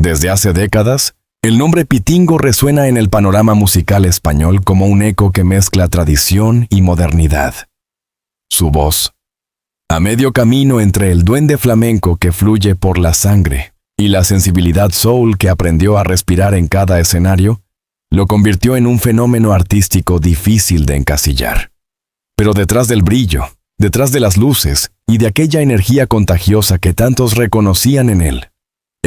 Desde hace décadas, el nombre Pitingo resuena en el panorama musical español como un eco que mezcla tradición y modernidad. Su voz, a medio camino entre el duende flamenco que fluye por la sangre y la sensibilidad soul que aprendió a respirar en cada escenario, lo convirtió en un fenómeno artístico difícil de encasillar. Pero detrás del brillo, detrás de las luces y de aquella energía contagiosa que tantos reconocían en él,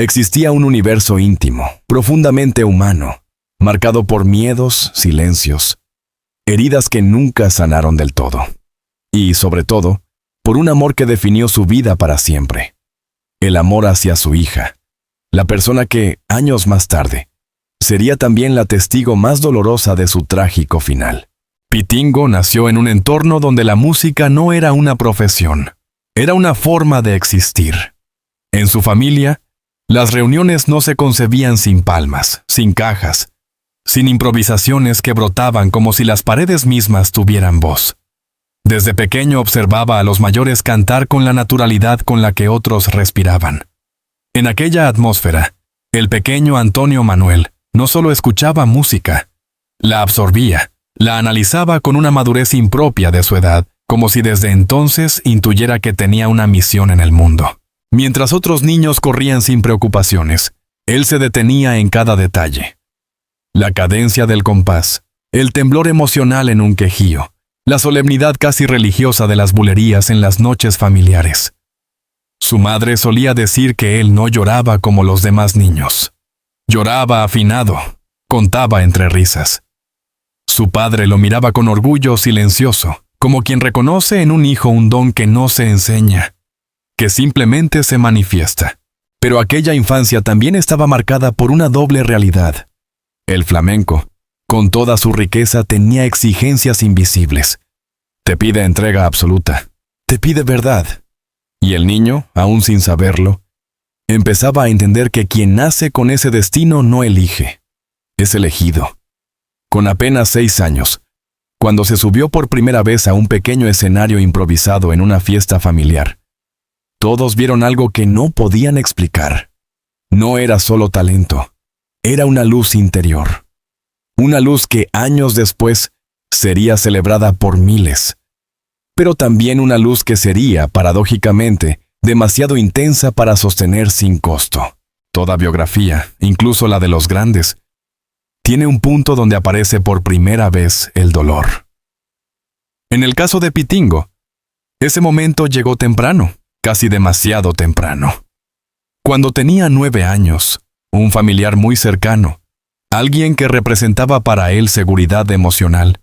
existía un universo íntimo, profundamente humano, marcado por miedos, silencios, heridas que nunca sanaron del todo. Y, sobre todo, por un amor que definió su vida para siempre. El amor hacia su hija, la persona que, años más tarde, sería también la testigo más dolorosa de su trágico final. Pitingo nació en un entorno donde la música no era una profesión, era una forma de existir. En su familia, las reuniones no se concebían sin palmas, sin cajas, sin improvisaciones que brotaban como si las paredes mismas tuvieran voz. Desde pequeño observaba a los mayores cantar con la naturalidad con la que otros respiraban. En aquella atmósfera, el pequeño Antonio Manuel no solo escuchaba música, la absorbía, la analizaba con una madurez impropia de su edad, como si desde entonces intuyera que tenía una misión en el mundo. Mientras otros niños corrían sin preocupaciones, él se detenía en cada detalle. La cadencia del compás, el temblor emocional en un quejío, la solemnidad casi religiosa de las bulerías en las noches familiares. Su madre solía decir que él no lloraba como los demás niños. Lloraba afinado, contaba entre risas. Su padre lo miraba con orgullo silencioso, como quien reconoce en un hijo un don que no se enseña, que simplemente se manifiesta. Pero aquella infancia también estaba marcada por una doble realidad. El flamenco, con toda su riqueza, tenía exigencias invisibles. Te pide entrega absoluta, te pide verdad. Y el niño, aún sin saberlo, empezaba a entender que quien nace con ese destino no elige, es elegido. Con apenas 6 años, cuando se subió por primera vez a un pequeño escenario improvisado en una fiesta familiar, todos vieron algo que no podían explicar. No era solo talento, era una luz interior. Una luz que años después sería celebrada por miles. Pero también una luz que sería, paradójicamente, demasiado intensa para sostener sin costo. Toda biografía, incluso la de los grandes, tiene un punto donde aparece por primera vez el dolor. En el caso de Pitingo, ese momento llegó temprano, casi demasiado temprano. Cuando tenía 9 años, un familiar muy cercano, alguien que representaba para él seguridad emocional,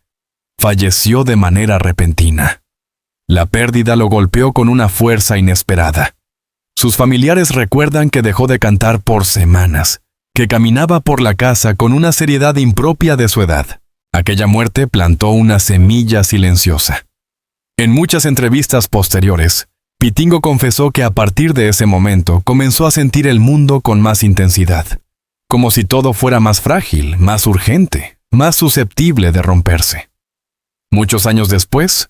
falleció de manera repentina. La pérdida lo golpeó con una fuerza inesperada. Sus familiares recuerdan que dejó de cantar por semanas, que caminaba por la casa con una seriedad impropia de su edad. Aquella muerte plantó una semilla silenciosa. En muchas entrevistas posteriores, Pitingo confesó que a partir de ese momento comenzó a sentir el mundo con más intensidad, como si todo fuera más frágil, más urgente, más susceptible de romperse. Muchos años después,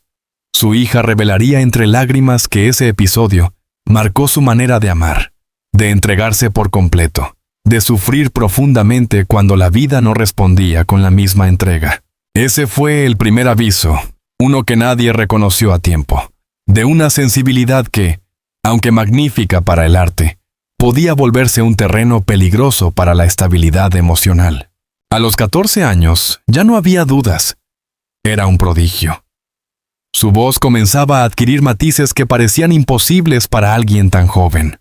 su hija revelaría entre lágrimas que ese episodio marcó su manera de amar, de entregarse por completo, de sufrir profundamente cuando la vida no respondía con la misma entrega. Ese fue el primer aviso, uno que nadie reconoció a tiempo, de una sensibilidad que, aunque magnífica para el arte, podía volverse un terreno peligroso para la estabilidad emocional. A los 14 años ya no había dudas. Era un prodigio. Su voz comenzaba a adquirir matices que parecían imposibles para alguien tan joven.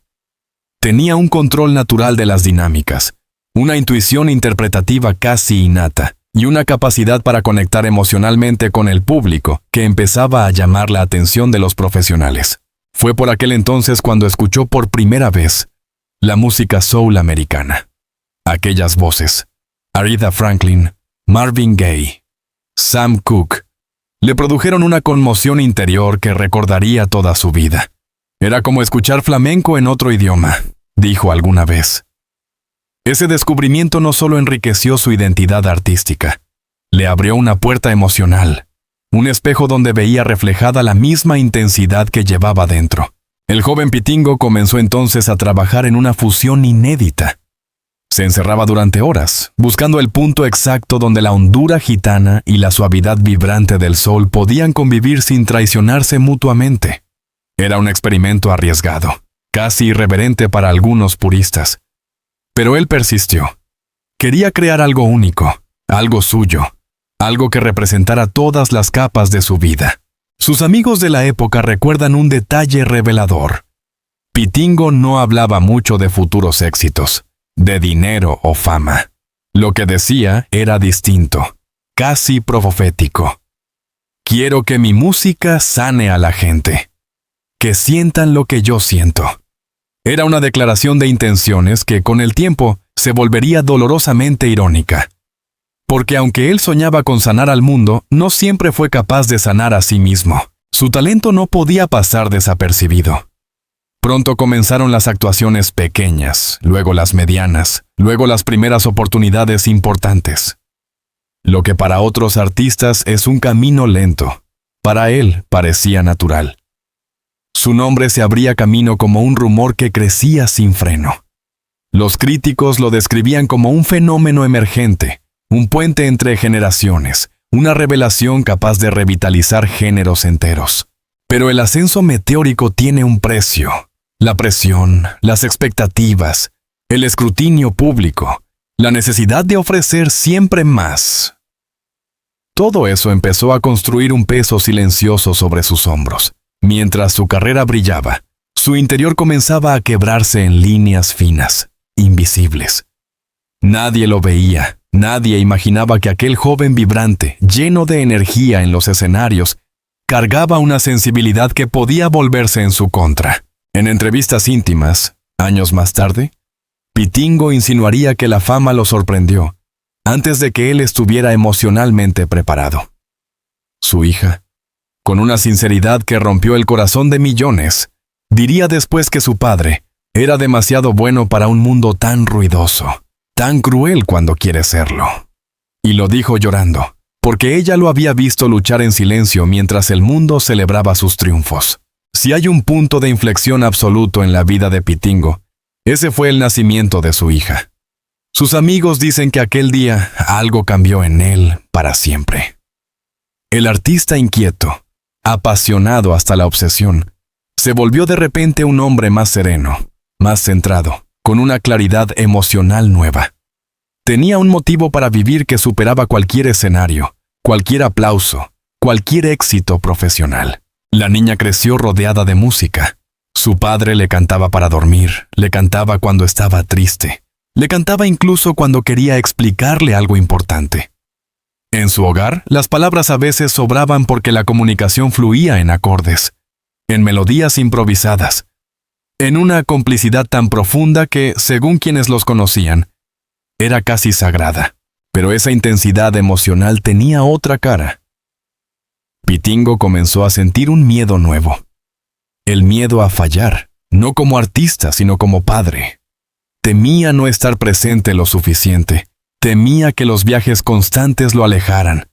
Tenía un control natural de las dinámicas, una intuición interpretativa casi innata y una capacidad para conectar emocionalmente con el público que empezaba a llamar la atención de los profesionales. Fue por aquel entonces cuando escuchó por primera vez la música soul americana. Aquellas voces, Aretha Franklin, Marvin Gaye, Sam Cooke, le produjeron una conmoción interior que recordaría toda su vida. Era como escuchar flamenco en otro idioma, dijo alguna vez. Ese descubrimiento no solo enriqueció su identidad artística, le abrió una puerta emocional, un espejo donde veía reflejada la misma intensidad que llevaba dentro. El joven Pitingo comenzó entonces a trabajar en una fusión inédita. Se encerraba durante horas, buscando el punto exacto donde la hondura gitana y la suavidad vibrante del sol podían convivir sin traicionarse mutuamente. Era un experimento arriesgado, casi irreverente para algunos puristas. Pero él persistió. Quería crear algo único, algo suyo, algo que representara todas las capas de su vida. Sus amigos de la época recuerdan un detalle revelador. Pitingo no hablaba mucho de futuros éxitos, de dinero o fama. Lo que decía era distinto, casi profético. Quiero que mi música sane a la gente, que sientan lo que yo siento. Era una declaración de intenciones que con el tiempo se volvería dolorosamente irónica. Porque aunque él soñaba con sanar al mundo, no siempre fue capaz de sanar a sí mismo. Su talento no podía pasar desapercibido. Pronto comenzaron las actuaciones pequeñas, luego las medianas, luego las primeras oportunidades importantes. Lo que para otros artistas es un camino lento, para él parecía natural. Su nombre se abría camino como un rumor que crecía sin freno. Los críticos lo describían como un fenómeno emergente, un puente entre generaciones, una revelación capaz de revitalizar géneros enteros. Pero el ascenso meteórico tiene un precio. La presión, las expectativas, el escrutinio público, la necesidad de ofrecer siempre más. Todo eso empezó a construir un peso silencioso sobre sus hombros. Mientras su carrera brillaba, su interior comenzaba a quebrarse en líneas finas, invisibles. Nadie lo veía. Nadie imaginaba que aquel joven vibrante, lleno de energía en los escenarios, cargaba una sensibilidad que podía volverse en su contra. En entrevistas íntimas, años más tarde, Pitingo insinuaría que la fama lo sorprendió, antes de que él estuviera emocionalmente preparado. Su hija, con una sinceridad que rompió el corazón de millones, diría después que su padre era demasiado bueno para un mundo tan ruidoso. Tan cruel cuando quiere serlo. Y lo dijo llorando, porque ella lo había visto luchar en silencio mientras el mundo celebraba sus triunfos. Si hay un punto de inflexión absoluto en la vida de Pitingo, ese fue el nacimiento de su hija. Sus amigos dicen que aquel día algo cambió en él para siempre. El artista inquieto, apasionado hasta la obsesión, se volvió de repente un hombre más sereno, más centrado, con una claridad emocional nueva. Tenía un motivo para vivir que superaba cualquier escenario, cualquier aplauso, cualquier éxito profesional. La niña creció rodeada de música. Su padre le cantaba para dormir, le cantaba cuando estaba triste, le cantaba incluso cuando quería explicarle algo importante. En su hogar, las palabras a veces sobraban porque la comunicación fluía en acordes, en melodías improvisadas, en una complicidad tan profunda que, según quienes los conocían, era casi sagrada. Pero esa intensidad emocional tenía otra cara. Pitingo comenzó a sentir un miedo nuevo. El miedo a fallar, no como artista, sino como padre. Temía no estar presente lo suficiente. Temía que los viajes constantes lo alejaran.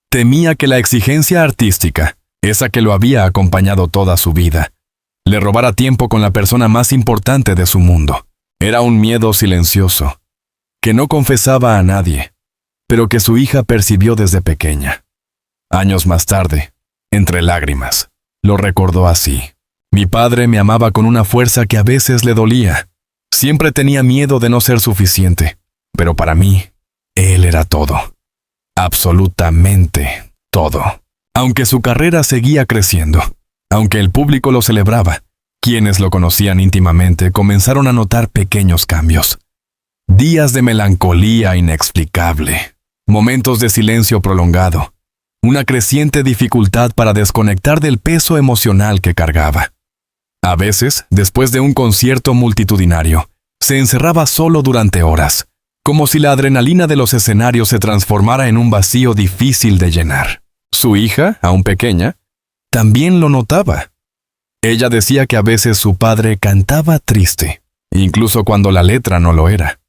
Temía que la exigencia artística, esa que lo había acompañado toda su vida, le robara tiempo con la persona más importante de su mundo. Era un miedo silencioso, que no confesaba a nadie, pero que su hija percibió desde pequeña. Años más tarde, entre lágrimas, lo recordó así. Mi padre me amaba con una fuerza que a veces le dolía. Siempre tenía miedo de no ser suficiente, pero para mí, él era todo. Absolutamente todo. Aunque su carrera seguía creciendo, aunque el público lo celebraba, quienes lo conocían íntimamente comenzaron a notar pequeños cambios. Días de melancolía inexplicable, momentos de silencio prolongado, una creciente dificultad para desconectar del peso emocional que cargaba. A veces, después de un concierto multitudinario, se encerraba solo durante horas, como si la adrenalina de los escenarios se transformara en un vacío difícil de llenar. Su hija, aún pequeña, también lo notaba. Ella decía que a veces su padre cantaba triste, incluso cuando la letra no lo era.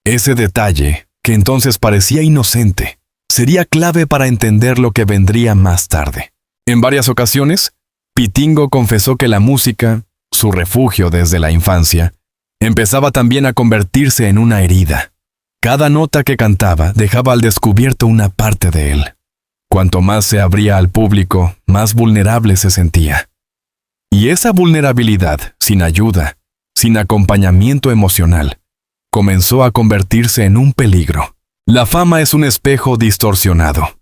Ese detalle, que entonces parecía inocente, sería clave para entender lo que vendría más tarde. En varias ocasiones, Pitingo confesó que la música, su refugio desde la infancia, empezaba también a convertirse en una herida. Cada nota que cantaba dejaba al descubierto una parte de él. Cuanto más se abría al público, más vulnerable se sentía. Y esa vulnerabilidad, sin ayuda, sin acompañamiento emocional, comenzó a convertirse en un peligro. La fama es un espejo distorsionado.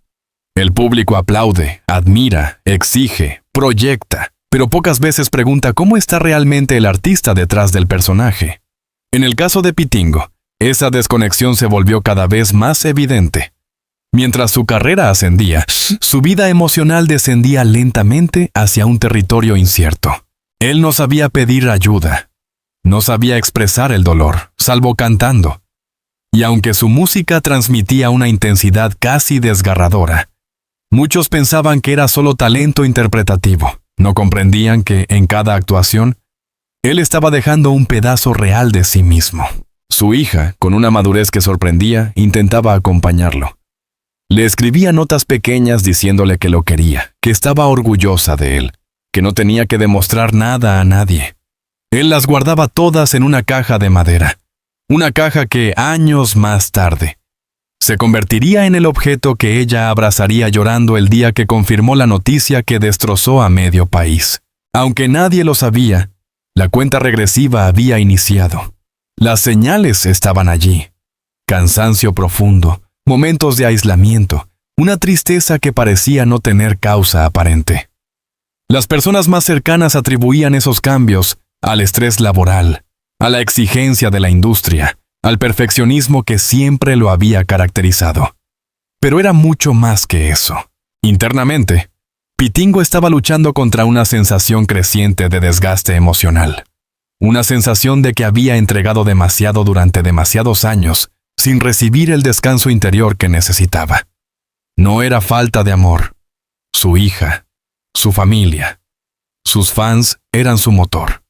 El público aplaude, admira, exige, proyecta, pero pocas veces pregunta cómo está realmente el artista detrás del personaje. En el caso de Pitingo, esa desconexión se volvió cada vez más evidente. Mientras su carrera ascendía, su vida emocional descendía lentamente hacia un territorio incierto. Él no sabía pedir ayuda. No sabía expresar el dolor, salvo cantando. Y aunque su música transmitía una intensidad casi desgarradora, muchos pensaban que era solo talento interpretativo. No comprendían que, en cada actuación, él estaba dejando un pedazo real de sí mismo. Su hija, con una madurez que sorprendía, intentaba acompañarlo. Le escribía notas pequeñas diciéndole que lo quería, que estaba orgullosa de él, que no tenía que demostrar nada a nadie. Él las guardaba todas en una caja de madera, una caja que, años más tarde, se convertiría en el objeto que ella abrazaría llorando el día que confirmó la noticia que destrozó a medio país. Aunque nadie lo sabía, la cuenta regresiva había iniciado. Las señales estaban allí. Cansancio profundo, momentos de aislamiento, una tristeza que parecía no tener causa aparente. Las personas más cercanas atribuían esos cambios al estrés laboral, a la exigencia de la industria, al perfeccionismo que siempre lo había caracterizado. Pero era mucho más que eso. Internamente, Pitingo estaba luchando contra una sensación creciente de desgaste emocional. Una sensación de que había entregado demasiado durante demasiados años, sin recibir el descanso interior que necesitaba. No era falta de amor. Su hija, su familia, sus fans eran su motor,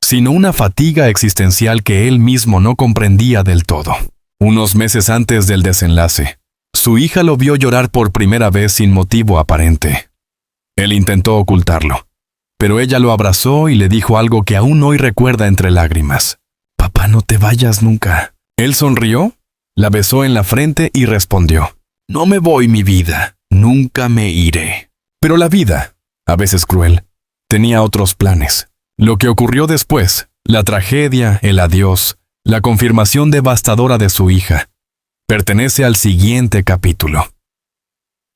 sino una fatiga existencial que él mismo no comprendía del todo. Unos meses antes del desenlace, su hija lo vio llorar por primera vez sin motivo aparente. Él intentó ocultarlo, pero ella lo abrazó y le dijo algo que aún hoy recuerda entre lágrimas. «Papá, no te vayas nunca». Él sonrió, la besó en la frente y respondió: «No me voy, mi vida, nunca me iré». Pero la vida, a veces cruel, tenía otros planes. Lo que ocurrió después, la tragedia, el adiós, la confirmación devastadora de su hija, pertenece al siguiente capítulo.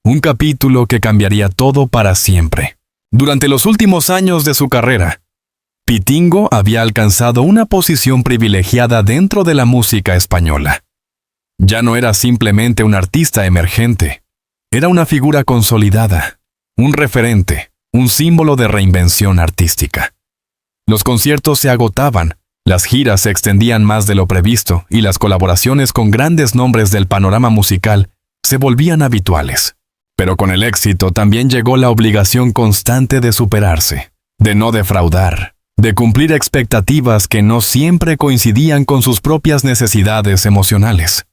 Un capítulo que cambiaría todo para siempre. Durante los últimos años de su carrera, Pitingo había alcanzado una posición privilegiada dentro de la música española. Ya no era simplemente un artista emergente, era una figura consolidada, un referente, un símbolo de reinvención artística. Los conciertos se agotaban, las giras se extendían más de lo previsto y las colaboraciones con grandes nombres del panorama musical se volvían habituales. Pero con el éxito también llegó la obligación constante de superarse, de no defraudar, de cumplir expectativas que no siempre coincidían con sus propias necesidades emocionales.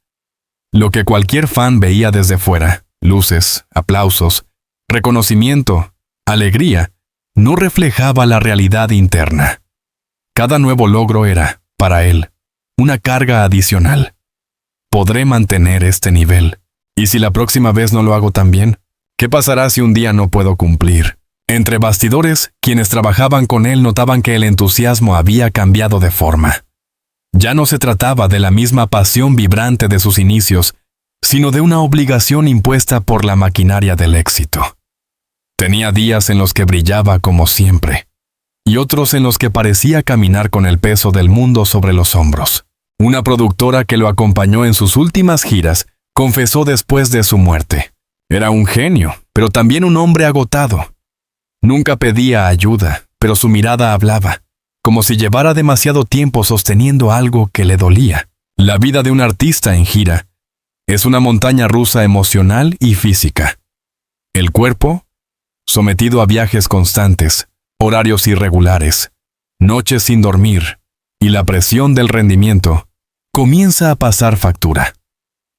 Lo que cualquier fan veía desde fuera, luces, aplausos, reconocimiento, alegría, no reflejaba la realidad interna. Cada nuevo logro era, para él, una carga adicional. ¿Podré mantener este nivel? ¿Y si la próxima vez no lo hago tan bien? ¿Qué pasará si un día no puedo cumplir? Entre bastidores, quienes trabajaban con él notaban que el entusiasmo había cambiado de forma. Ya no se trataba de la misma pasión vibrante de sus inicios, sino de una obligación impuesta por la maquinaria del éxito. Tenía días en los que brillaba como siempre, y otros en los que parecía caminar con el peso del mundo sobre los hombros. Una productora que lo acompañó en sus últimas giras confesó después de su muerte: era un genio, pero también un hombre agotado. Nunca pedía ayuda, pero su mirada hablaba, como si llevara demasiado tiempo sosteniendo algo que le dolía. La vida de un artista en gira es una montaña rusa emocional y física. El cuerpo, sometido a viajes constantes, horarios irregulares, noches sin dormir, y la presión del rendimiento, comienza a pasar factura.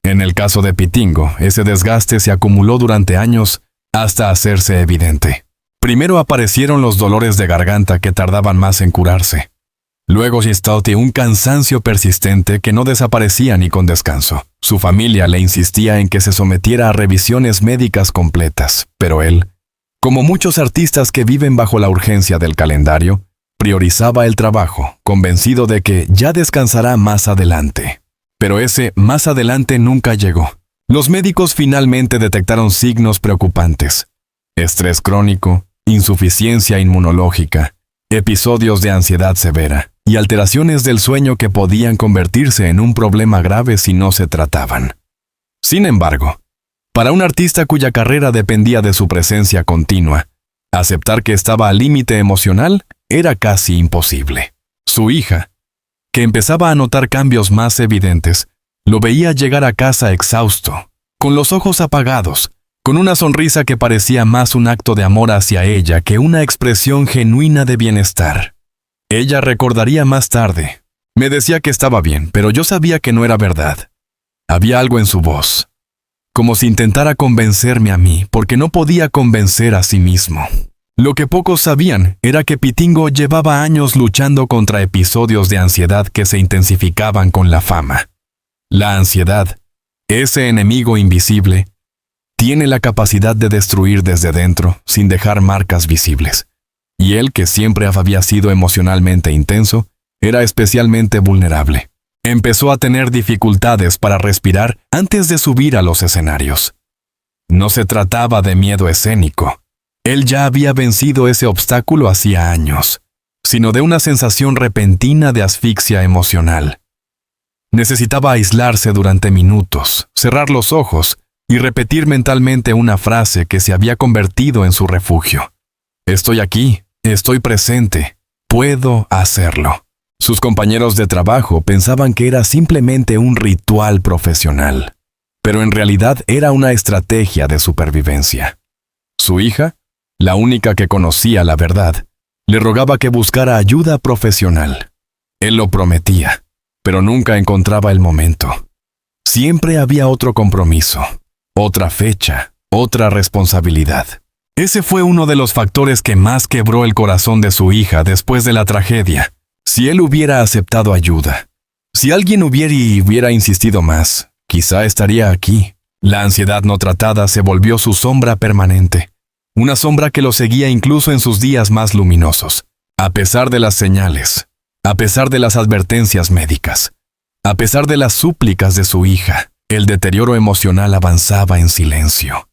En el caso de Pitingo, ese desgaste se acumuló durante años hasta hacerse evidente. Primero aparecieron los dolores de garganta que tardaban más en curarse. Luego Gistotti un cansancio persistente que no desaparecía ni con descanso. Su familia le insistía en que se sometiera a revisiones médicas completas, pero él, como muchos artistas que viven bajo la urgencia del calendario, priorizaba el trabajo, convencido de que ya descansará más adelante. Pero ese más adelante nunca llegó. Los médicos finalmente detectaron signos preocupantes: estrés crónico, insuficiencia inmunológica, episodios de ansiedad severa y alteraciones del sueño que podían convertirse en un problema grave si no se trataban. Sin embargo, para un artista cuya carrera dependía de su presencia continua, aceptar que estaba al límite emocional era casi imposible. Su hija, que empezaba a notar cambios más evidentes, lo veía llegar a casa exhausto, con los ojos apagados, con una sonrisa que parecía más un acto de amor hacia ella que una expresión genuina de bienestar. Ella recordaría más tarde: me decía que estaba bien, pero yo sabía que no era verdad. Había algo en su voz, como si intentara convencerme a mí, porque no podía convencer a sí mismo. Lo que pocos sabían era que Pitingo llevaba años luchando contra episodios de ansiedad que se intensificaban con la fama. La ansiedad, ese enemigo invisible, tiene la capacidad de destruir desde dentro sin dejar marcas visibles. Y él, que siempre había sido emocionalmente intenso, era especialmente vulnerable. Empezó a tener dificultades para respirar antes de subir a los escenarios. No se trataba de miedo escénico. Él ya había vencido ese obstáculo hacía años, sino de una sensación repentina de asfixia emocional. Necesitaba aislarse durante minutos, cerrar los ojos y repetir mentalmente una frase que se había convertido en su refugio. Estoy aquí, estoy presente, puedo hacerlo. Sus compañeros de trabajo pensaban que era simplemente un ritual profesional, pero en realidad era una estrategia de supervivencia. Su hija, la única que conocía la verdad, le rogaba que buscara ayuda profesional. Él lo prometía, pero nunca encontraba el momento. Siempre había otro compromiso, otra fecha, otra responsabilidad. Ese fue uno de los factores que más quebró el corazón de su hija después de la tragedia. Si él hubiera aceptado ayuda, si alguien hubiera insistido más, quizá estaría aquí. La ansiedad no tratada se volvió su sombra permanente, una sombra que lo seguía incluso en sus días más luminosos, a pesar de las señales, a pesar de las advertencias médicas, a pesar de las súplicas de su hija. El deterioro emocional avanzaba en silencio.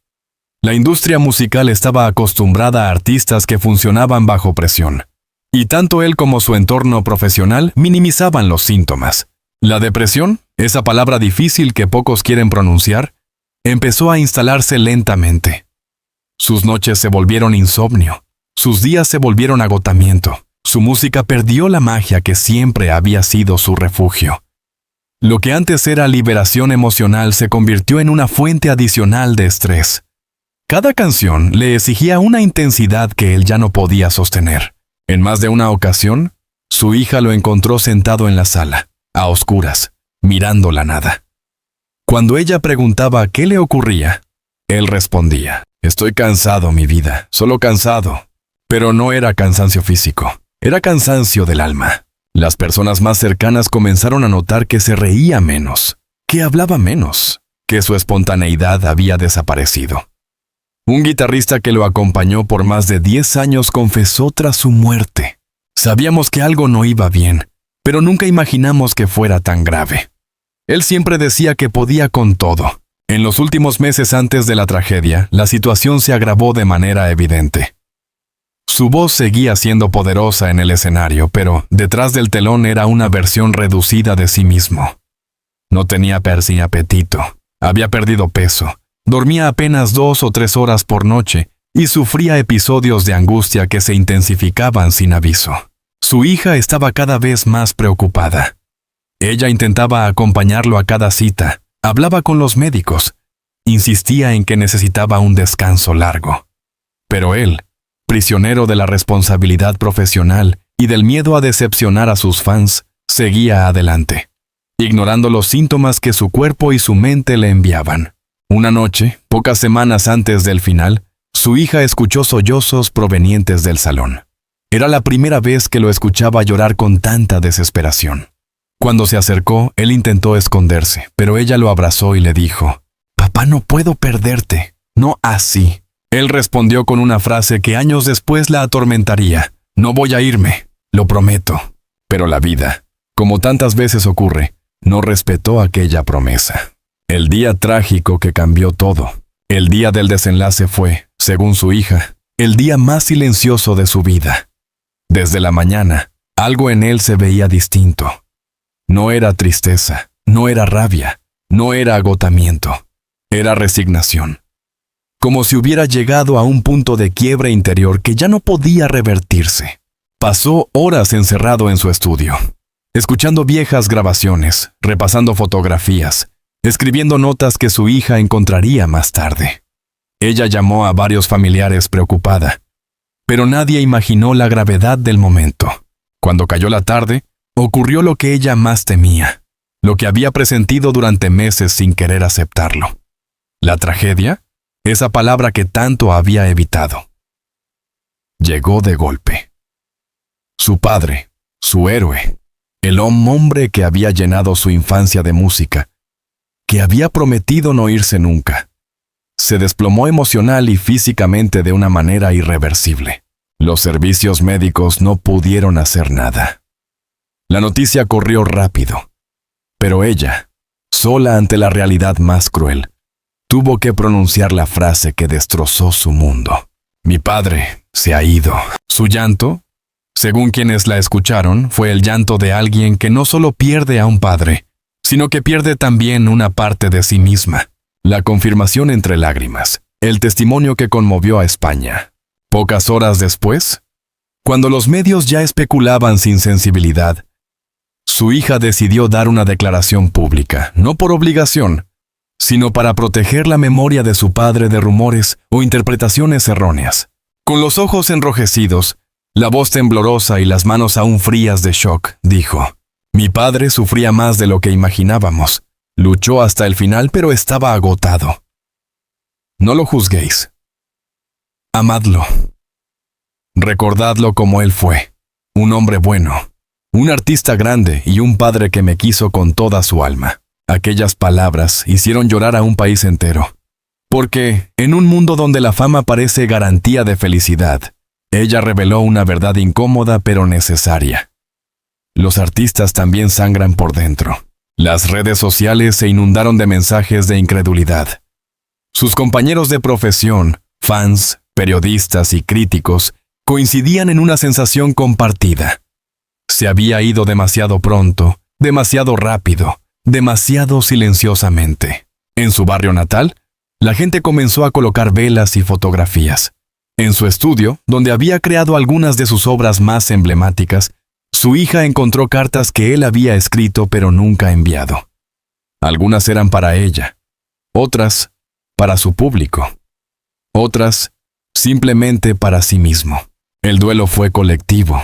La industria musical estaba acostumbrada a artistas que funcionaban bajo presión, y tanto él como su entorno profesional minimizaban los síntomas. La depresión, esa palabra difícil que pocos quieren pronunciar, empezó a instalarse lentamente. Sus noches se volvieron insomnio, sus días se volvieron agotamiento, su música perdió la magia que siempre había sido su refugio. Lo que antes era liberación emocional se convirtió en una fuente adicional de estrés. Cada canción le exigía una intensidad que él ya no podía sostener. En más de una ocasión, su hija lo encontró sentado en la sala, a oscuras, mirando la nada. Cuando ella preguntaba qué le ocurría, él respondía: estoy cansado, mi vida, solo cansado. Pero no era cansancio físico, era cansancio del alma. Las personas más cercanas comenzaron a notar que se reía menos, que hablaba menos, que su espontaneidad había desaparecido. Un guitarrista que lo acompañó por más de 10 años confesó tras su muerte: sabíamos que algo no iba bien, pero nunca imaginamos que fuera tan grave. Él siempre decía que podía con todo. En los últimos meses antes de la tragedia, la situación se agravó de manera evidente. Su voz seguía siendo poderosa en el escenario, pero detrás del telón era una versión reducida de sí mismo. No tenía ni apetito, había perdido peso, dormía apenas 2 o 3 horas por noche y sufría episodios de angustia que se intensificaban sin aviso. Su hija estaba cada vez más preocupada. Ella intentaba acompañarlo a cada cita, hablaba con los médicos, insistía en que necesitaba un descanso largo. Pero él, prisionero de la responsabilidad profesional y del miedo a decepcionar a sus fans, seguía adelante, ignorando los síntomas que su cuerpo y su mente le enviaban. Una noche, pocas semanas antes del final, su hija escuchó sollozos provenientes del salón. Era la primera vez que lo escuchaba llorar con tanta desesperación. Cuando se acercó, él intentó esconderse, pero ella lo abrazó y le dijo, «Papá, no puedo perderte, no así». Él respondió con una frase que años después la atormentaría, «No voy a irme, lo prometo». Pero la vida, como tantas veces ocurre, no respetó aquella promesa. El día trágico que cambió todo, el día del desenlace fue, según su hija, el día más silencioso de su vida. Desde la mañana, algo en él se veía distinto. No era tristeza, no era rabia, no era agotamiento, era resignación. Como si hubiera llegado a un punto de quiebre interior que ya no podía revertirse. Pasó horas encerrado en su estudio, escuchando viejas grabaciones, repasando fotografías, escribiendo notas que su hija encontraría más tarde. Ella llamó a varios familiares preocupada, pero nadie imaginó la gravedad del momento. Cuando cayó la tarde, ocurrió lo que ella más temía, lo que había presentido durante meses sin querer aceptarlo. La tragedia, esa palabra que tanto había evitado, llegó de golpe. Su padre, su héroe, el hombre que había llenado su infancia de música, que había prometido no irse nunca, se desplomó emocional y físicamente de una manera irreversible. Los servicios médicos no pudieron hacer nada. La noticia corrió rápido, pero ella, sola ante la realidad más cruel, tuvo que pronunciar la frase que destrozó su mundo. «Mi padre se ha ido». Su llanto, según quienes la escucharon, fue el llanto de alguien que no solo pierde a un padre, sino que pierde también una parte de sí misma. La confirmación entre lágrimas, el testimonio que conmovió a España. Pocas horas después, cuando los medios ya especulaban sin sensibilidad, su hija decidió dar una declaración pública, no por obligación, sino para proteger la memoria de su padre de rumores o interpretaciones erróneas. Con los ojos enrojecidos, la voz temblorosa y las manos aún frías de shock, dijo, «Mi padre sufría más de lo que imaginábamos. Luchó hasta el final, pero estaba agotado. No lo juzguéis. Amadlo. Recordadlo como él fue, un hombre bueno, un artista grande y un padre que me quiso con toda su alma». Aquellas palabras hicieron llorar a un país entero. Porque, en un mundo donde la fama parece garantía de felicidad, ella reveló una verdad incómoda pero necesaria. Los artistas también sangran por dentro. Las redes sociales se inundaron de mensajes de incredulidad. Sus compañeros de profesión, fans, periodistas y críticos coincidían en una sensación compartida. Se había ido demasiado pronto, demasiado rápido, demasiado silenciosamente. En su barrio natal, la gente comenzó a colocar velas y fotografías. En su estudio, donde había creado algunas de sus obras más emblemáticas, su hija encontró cartas que él había escrito pero nunca enviado. Algunas eran para ella, otras para su público, otras simplemente para sí mismo. El duelo fue colectivo.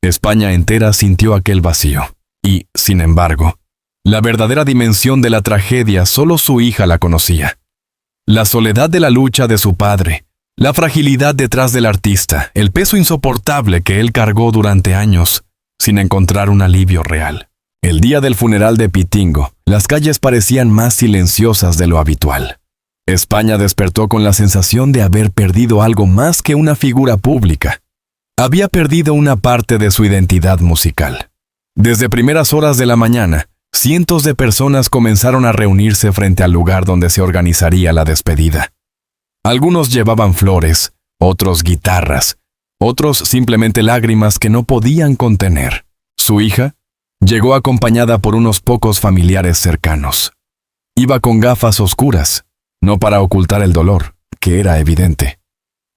España entera sintió aquel vacío, y, sin embargo, la verdadera dimensión de la tragedia solo su hija la conocía. La soledad de la lucha de su padre, la fragilidad detrás del artista, el peso insoportable que él cargó durante años, sin encontrar un alivio real. El día del funeral de Pitingo, las calles parecían más silenciosas de lo habitual. España despertó con la sensación de haber perdido algo más que una figura pública. Había perdido una parte de su identidad musical. Desde primeras horas de la mañana, cientos de personas comenzaron a reunirse frente al lugar donde se organizaría la despedida. Algunos llevaban flores, otros guitarras, otros simplemente lágrimas que no podían contener. Su hija llegó acompañada por unos pocos familiares cercanos. Iba con gafas oscuras, no para ocultar el dolor, que era evidente,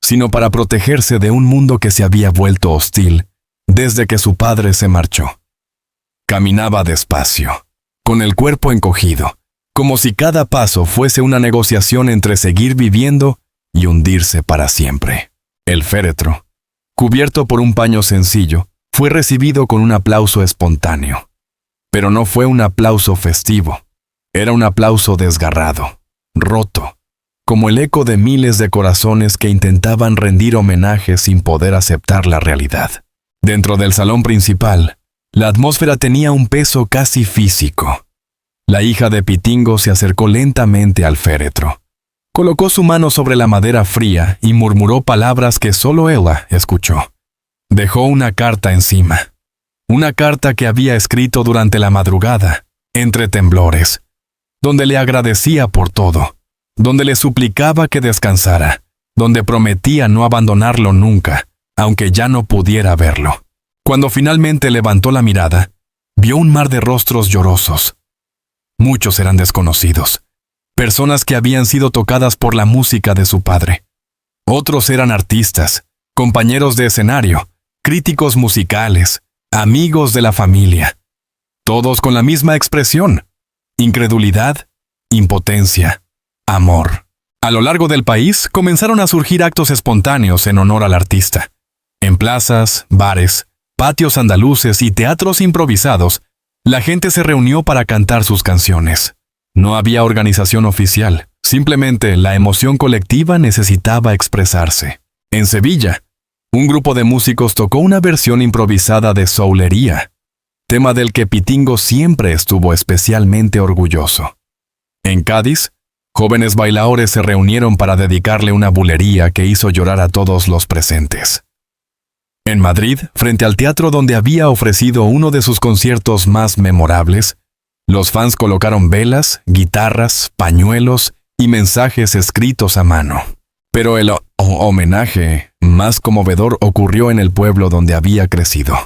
sino para protegerse de un mundo que se había vuelto hostil desde que su padre se marchó. Caminaba despacio, con el cuerpo encogido, como si cada paso fuese una negociación entre seguir viviendo y hundirse para siempre. El féretro, cubierto por un paño sencillo, fue recibido con un aplauso espontáneo. Pero no fue un aplauso festivo, era un aplauso desgarrado, roto, como el eco de miles de corazones que intentaban rendir homenaje sin poder aceptar la realidad. Dentro del salón principal, la atmósfera tenía un peso casi físico. La hija de Pitingo se acercó lentamente al féretro. Colocó su mano sobre la madera fría y murmuró palabras que solo ella escuchó. Dejó una carta encima. Una carta que había escrito durante la madrugada, entre temblores, donde le agradecía por todo, donde le suplicaba que descansara, donde prometía no abandonarlo nunca, aunque ya no pudiera verlo. Cuando finalmente levantó la mirada, vio un mar de rostros llorosos. Muchos eran desconocidos, personas que habían sido tocadas por la música de su padre. Otros eran artistas, compañeros de escenario, críticos musicales, amigos de la familia. Todos con la misma expresión: incredulidad, impotencia, amor. A lo largo del país comenzaron a surgir actos espontáneos en honor al artista. En plazas, bares, patios andaluces y teatros improvisados, la gente se reunió para cantar sus canciones. No había organización oficial, simplemente la emoción colectiva necesitaba expresarse. En Sevilla, un grupo de músicos tocó una versión improvisada de Soulería, tema del que Pitingo siempre estuvo especialmente orgulloso. En Cádiz, jóvenes bailaores se reunieron para dedicarle una bulería que hizo llorar a todos los presentes. En Madrid, frente al teatro donde había ofrecido uno de sus conciertos más memorables, los fans colocaron velas, guitarras, pañuelos y mensajes escritos a mano. Pero el homenaje más conmovedor ocurrió en el pueblo donde había crecido.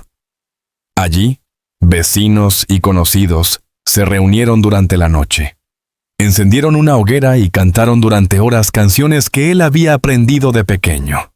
Allí, vecinos y conocidos se reunieron durante la noche. Encendieron una hoguera y cantaron durante horas canciones que él había aprendido de pequeño.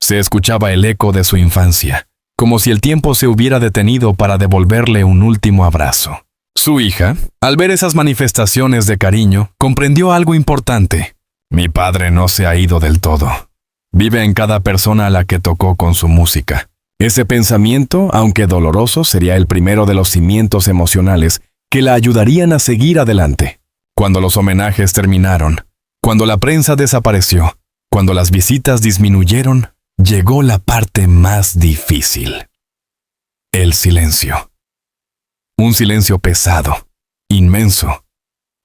Se escuchaba el eco de su infancia, como si el tiempo se hubiera detenido para devolverle un último abrazo. Su hija, al ver esas manifestaciones de cariño, comprendió algo importante. Mi padre no se ha ido del todo. Vive en cada persona a la que tocó con su música. Ese pensamiento, aunque doloroso, sería el primero de los cimientos emocionales que la ayudarían a seguir adelante. Cuando los homenajes terminaron, cuando la prensa desapareció, cuando las visitas disminuyeron, llegó la parte más difícil. El silencio. Un silencio pesado, inmenso,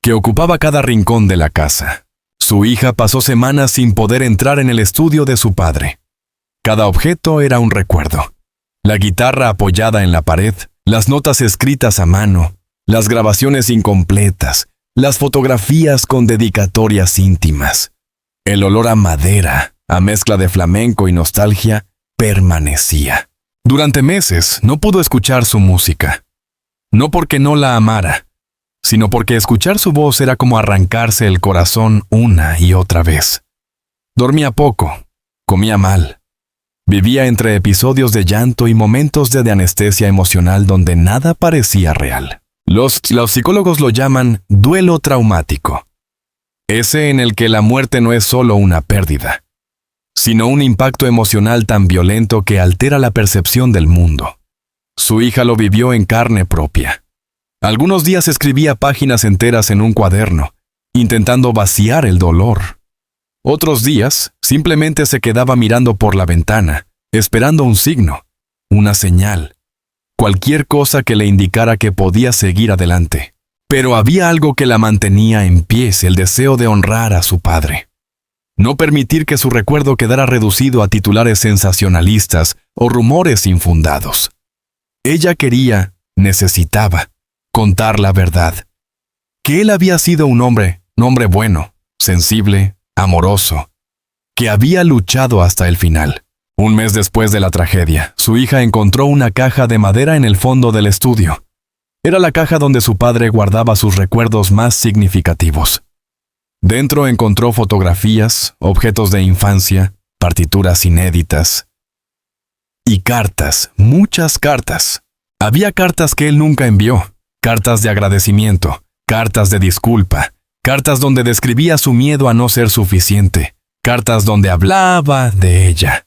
que ocupaba cada rincón de la casa. Su hija pasó semanas sin poder entrar en el estudio de su padre. Cada objeto era un recuerdo. La guitarra apoyada en la pared, las notas escritas a mano, las grabaciones incompletas, las fotografías con dedicatorias íntimas. El olor a madera, a mezcla de flamenco y nostalgia, permanecía. Durante meses no pudo escuchar su música. No porque no la amara, sino porque escuchar su voz era como arrancarse el corazón una y otra vez. Dormía poco, comía mal. Vivía entre episodios de llanto y momentos de anestesia emocional donde nada parecía real. Los psicólogos lo llaman duelo traumático. Ese en el que la muerte no es solo una pérdida, sino un impacto emocional tan violento que altera la percepción del mundo. Su hija lo vivió en carne propia. Algunos días escribía páginas enteras en un cuaderno, intentando vaciar el dolor. Otros días, simplemente se quedaba mirando por la ventana, esperando un signo, una señal, cualquier cosa que le indicara que podía seguir adelante. Pero había algo que la mantenía en pie, el deseo de honrar a su padre. No permitir que su recuerdo quedara reducido a titulares sensacionalistas o rumores infundados. Ella quería, necesitaba, contar la verdad. Que él había sido un hombre bueno, sensible, amoroso, que había luchado hasta el final. Un mes después de la tragedia, su hija encontró una caja de madera en el fondo del estudio. Era la caja donde su padre guardaba sus recuerdos más significativos. Dentro encontró fotografías, objetos de infancia, partituras inéditas y cartas, muchas cartas. Había cartas que él nunca envió, cartas de agradecimiento, cartas de disculpa, cartas donde describía su miedo a no ser suficiente, cartas donde hablaba de ella.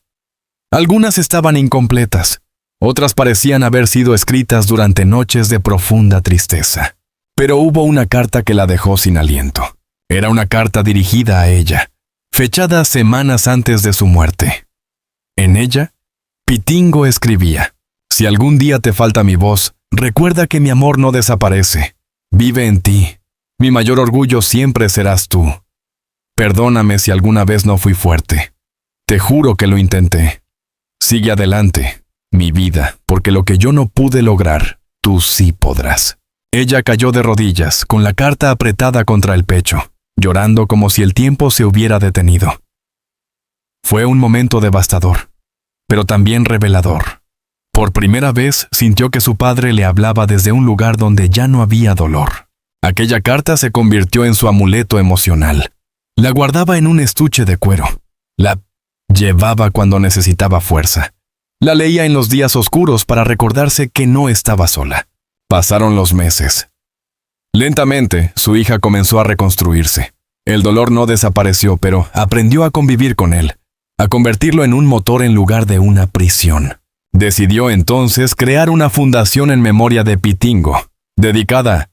Algunas estaban incompletas, otras parecían haber sido escritas durante noches de profunda tristeza. Pero hubo una carta que la dejó sin aliento. Era una carta dirigida a ella, fechada semanas antes de su muerte. En ella, Pitingo escribía: «Si algún día te falta mi voz, recuerda que mi amor no desaparece. Vive en ti. Mi mayor orgullo siempre serás tú. Perdóname si alguna vez no fui fuerte. Te juro que lo intenté. Sigue adelante, mi vida, porque lo que yo no pude lograr, tú sí podrás». Ella cayó de rodillas, con la carta apretada contra el pecho, llorando como si el tiempo se hubiera detenido. Fue un momento devastador, pero también revelador. Por primera vez sintió que su padre le hablaba desde un lugar donde ya no había dolor. Aquella carta se convirtió en su amuleto emocional. La guardaba en un estuche de cuero. La llevaba cuando necesitaba fuerza. La leía en los días oscuros para recordarse que no estaba sola. Pasaron los meses. Lentamente, su hija comenzó a reconstruirse. El dolor no desapareció, pero aprendió a convivir con él, a convertirlo en un motor en lugar de una prisión. Decidió entonces crear una fundación en memoria de Pitingo, dedicada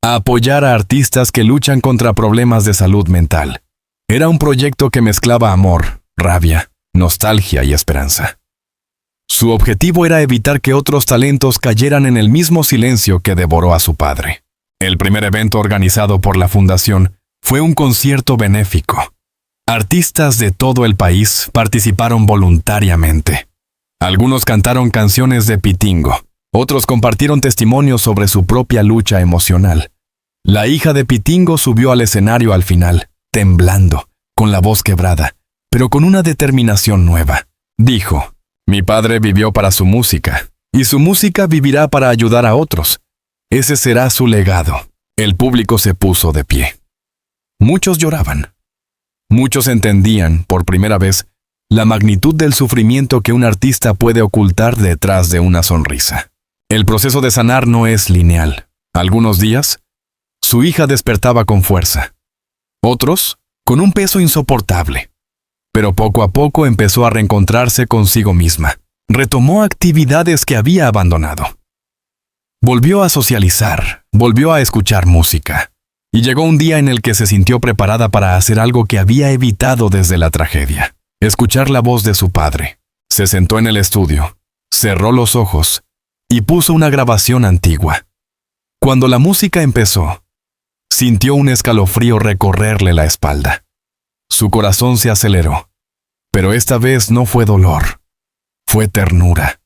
a apoyar a artistas que luchan contra problemas de salud mental. Era un proyecto que mezclaba amor, rabia, nostalgia y esperanza. Su objetivo era evitar que otros talentos cayeran en el mismo silencio que devoró a su padre. El primer evento organizado por la fundación fue un concierto benéfico. Artistas de todo el país participaron voluntariamente. Algunos cantaron canciones de Pitingo, otros compartieron testimonios sobre su propia lucha emocional. La hija de Pitingo subió al escenario al final, temblando, con la voz quebrada, pero con una determinación nueva. Dijo: «Mi padre vivió para su música, y su música vivirá para ayudar a otros. Ese será su legado». El público se puso de pie. Muchos lloraban. Muchos entendían, por primera vez, la magnitud del sufrimiento que un artista puede ocultar detrás de una sonrisa. El proceso de sanar no es lineal. Algunos días, su hija despertaba con fuerza. Otros, con un peso insoportable. Pero poco a poco empezó a reencontrarse consigo misma. Retomó actividades que había abandonado. Volvió a socializar, volvió a escuchar música. Y llegó un día en el que se sintió preparada para hacer algo que había evitado desde la tragedia: escuchar la voz de su padre. Se sentó en el estudio, cerró los ojos y puso una grabación antigua. Cuando la música empezó, sintió un escalofrío recorrerle la espalda. Su corazón se aceleró, pero esta vez no fue dolor, fue ternura.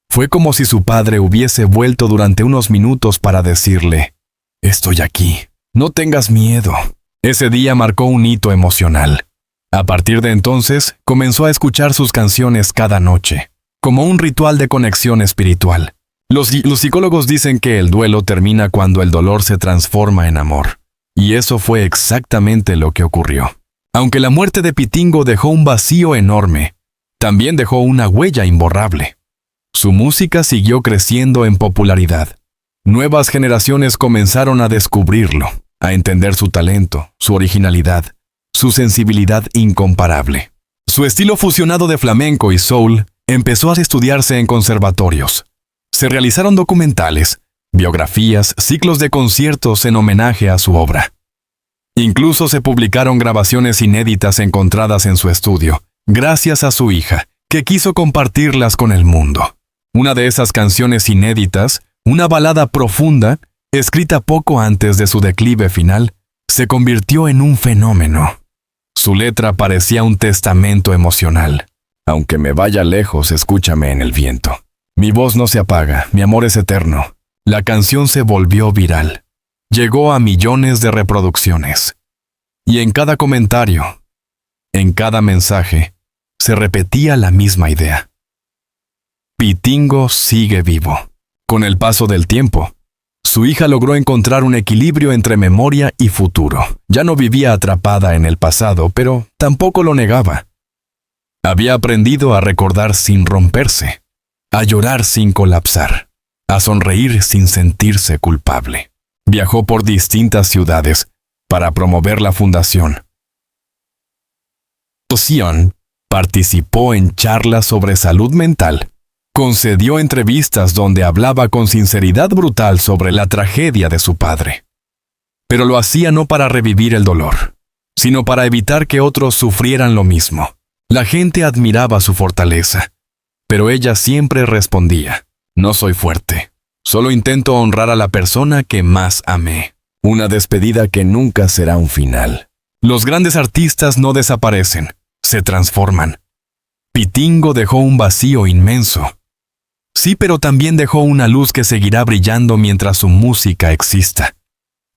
Fue como si su padre hubiese vuelto durante unos minutos para decirle: «Estoy aquí, no tengas miedo». Ese día marcó un hito emocional. A partir de entonces, comenzó a escuchar sus canciones cada noche, como un ritual de conexión espiritual. Los psicólogos dicen que el duelo termina cuando el dolor se transforma en amor. Y eso fue exactamente lo que ocurrió. Aunque la muerte de Pitingo dejó un vacío enorme, también dejó una huella imborrable. Su música siguió creciendo en popularidad. Nuevas generaciones comenzaron a descubrirlo, a entender su talento, su originalidad, su sensibilidad incomparable. Su estilo fusionado de flamenco y soul empezó a estudiarse en conservatorios. Se realizaron documentales, biografías, ciclos de conciertos en homenaje a su obra. Incluso se publicaron grabaciones inéditas encontradas en su estudio, gracias a su hija, que quiso compartirlas con el mundo. Una de esas canciones inéditas, una balada profunda, escrita poco antes de su declive final, se convirtió en un fenómeno. Su letra parecía un testamento emocional. «Aunque me vaya lejos, escúchame en el viento. Mi voz no se apaga, mi amor es eterno». La canción se volvió viral. Llegó a millones de reproducciones. Y en cada comentario, en cada mensaje, se repetía la misma idea: Pitingo sigue vivo. Con el paso del tiempo, su hija logró encontrar un equilibrio entre memoria y futuro. Ya no vivía atrapada en el pasado, pero tampoco lo negaba. Había aprendido a recordar sin romperse, a llorar sin colapsar, a sonreír sin sentirse culpable. Viajó por distintas ciudades para promover la fundación. Participó en charlas sobre salud mental. Concedió entrevistas donde hablaba con sinceridad brutal sobre la tragedia de su padre. pero lo hacía no para revivir el dolor, sino para evitar que otros sufrieran lo mismo. La gente admiraba su fortaleza, pero ella siempre respondía: no soy fuerte, solo intento honrar a la persona que más amé. Una despedida que nunca será un final. Los grandes artistas no desaparecen, se transforman. Pitingo dejó un vacío inmenso. Sí, pero también dejó una luz que seguirá brillando mientras su música exista.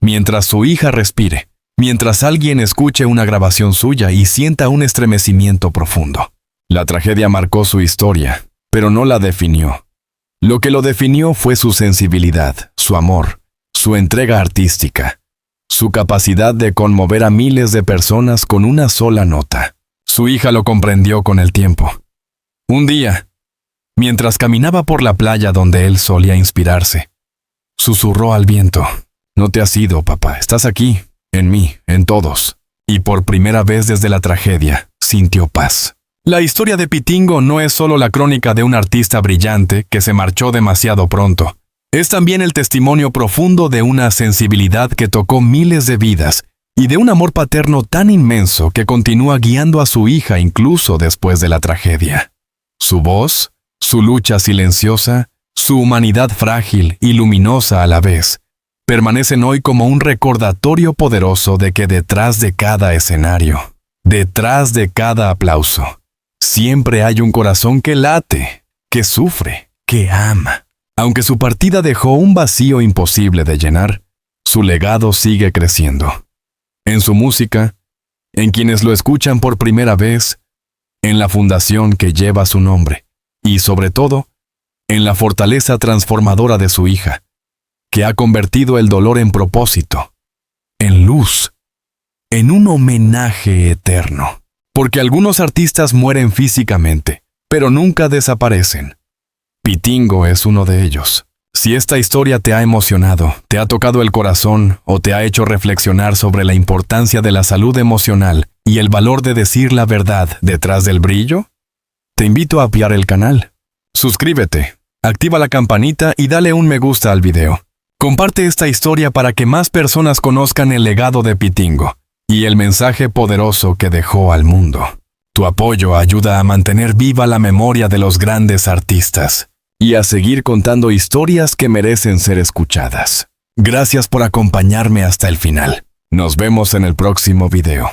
Mientras su hija respire, mientras alguien escuche una grabación suya y sienta un estremecimiento profundo. La tragedia marcó su historia, pero no la definió. Lo que lo definió fue su sensibilidad, su amor, su entrega artística, su capacidad de conmover a miles de personas con una sola nota. Su hija lo comprendió con el tiempo. Un día, mientras caminaba por la playa donde él solía inspirarse, susurró al viento: no te has ido, papá, estás aquí, en mí, en todos. Y por primera vez desde la tragedia, sintió paz. La historia de Pitingo no es solo la crónica de un artista brillante que se marchó demasiado pronto. Es también el testimonio profundo de una sensibilidad que tocó miles de vidas y de un amor paterno tan inmenso que continúa guiando a su hija incluso después de la tragedia. Su voz, su lucha silenciosa, su humanidad frágil y luminosa a la vez, permanecen hoy como un recordatorio poderoso de que detrás de cada escenario, detrás de cada aplauso, siempre hay un corazón que late, que sufre, que ama. Aunque su partida dejó un vacío imposible de llenar, su legado sigue creciendo. En su música, en quienes lo escuchan por primera vez, en la fundación que lleva su nombre, y sobre todo, en la fortaleza transformadora de su hija, que ha convertido el dolor en propósito, en luz, en un homenaje eterno. Porque algunos artistas mueren físicamente, pero nunca desaparecen. Pitingo es uno de ellos. Si esta historia te ha emocionado, te ha tocado el corazón o te ha hecho reflexionar sobre la importancia de la salud emocional y el valor de decir la verdad detrás del brillo, te invito a apoyar el canal. Suscríbete, activa la campanita y dale un me gusta al video. Comparte esta historia para que más personas conozcan el legado de Pitingo y el mensaje poderoso que dejó al mundo. Tu apoyo ayuda a mantener viva la memoria de los grandes artistas y a seguir contando historias que merecen ser escuchadas. Gracias por acompañarme hasta el final. Nos vemos en el próximo video.